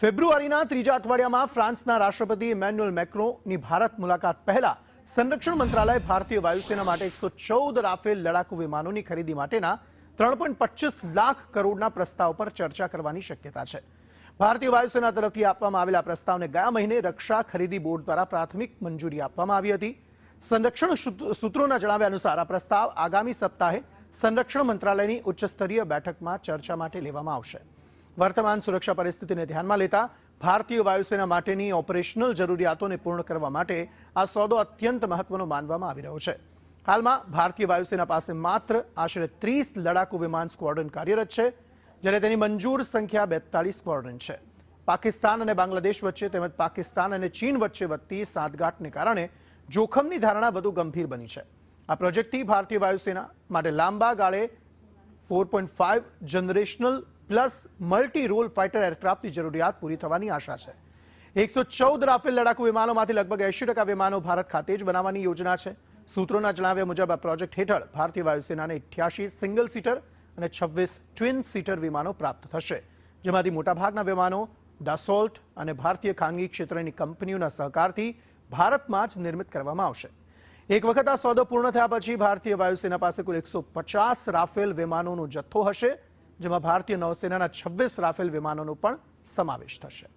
ફેબ્રુઆરીના ત્રીજા અઠવાડિયામાં ફ્રાન્સના રાષ્ટ્રપતિ ઇમેન્યુઅલ મેક્રોનની ભારત મુલાકાત પહેલા સંરક્ષણ મંત્રાલય ભારતીય વાયુસેના માટે 114 રાફેલ લડાકુ વિમાનોની ખરીદી માટેના 3.25 લાખ કરોડના પ્રસ્તાવ પર ચર્ચા કરવાની શક્યતા છે। ભારતીય વાયુસેના તરફથી આપવામાં આવેલા પ્રસ્તાવને ગયા મહિને રક્ષા ખરીદી બોર્ડ દ્વારા પ્રાથમિક મંજૂરી આપવામાં આવી હતી। સંરક્ષણ સૂત્રોના જણાવ્યા અનુસાર આ પ્રસ્તાવ આગામી સપ્તાહે સંરક્ષણ મંત્રાલયની ઉચ્ચસ્તરીય બેઠકમાં ચર્ચા માટે લેવામાં આવશે। વર્તમાન સુરક્ષા પરિસ્થિતિને ધ્યાનમાં લેતા ભારતીય વાયુસેના માટેની ઓપરેશનલ જરૂરિયાતોને પૂર્ણ કરવા માટે આ સોદો અત્યંત મહત્વનો માનવામાં આવી રહ્યો છે। હાલમાં ભારતીય વાયુસેના પાસે માત્ર આશરે 30 લડાકુ વિમાન સ્ક્વોડ્રન કાર્યરત છે, જ્યારે તેની મંજૂર સંખ્યા 42 સ્ક્વોડ્રન છે। પાકિસ્તાન અને બાંગ્લાદેશ વચ્ચે તેમજ પાકિસ્તાન અને ચીન વચ્ચે વધતી સાંઠગાંઠને કારણે જોખમની ધારણા વધુ ગંભીર બની છે। આ પ્રોજેક્ટથી ભારતીય વાયુસેના માટે લાંબા ગાળે 4.5 generational plus multi role fighter એરક્રાફ્ટની જરૂરિયાત પૂરી થવાની આશા છે। 114 રાફેલ લડાકુ વિમાનોમાંથી લગભગ 80% વિમાનો ભારત ખાતે જ બનાવવાની યોજના છે। સૂત્રોના જણાવ્યા મુજબ આ પ્રોજેક્ટ હેઠળ ભારતીય વાયુસેનાને 88 સિંગલ સીટર અને 26 ટ્વિન સીટર વિમાનો પ્રાપ્ત થશે, જેમાંથી મોટાભાગના વિમાનો દાસોલ્ટ અને ભારતીય ખાનગી ક્ષેત્રની કંપનીઓના સહકારથી ભારતમાં જ નિર્મિત કરવામાં આવશે। એક વખત આ સોદો પૂર્ણ થયા પછી ભારતીય વાયુસેના પાસે કુલ 150 રાફેલ વિમાનોનો જથ્થો હશે, જેમાં ભારતીય નૌસેનાના 26 રાફેલ વિમાનોનો પણ સમાવેશ થશે।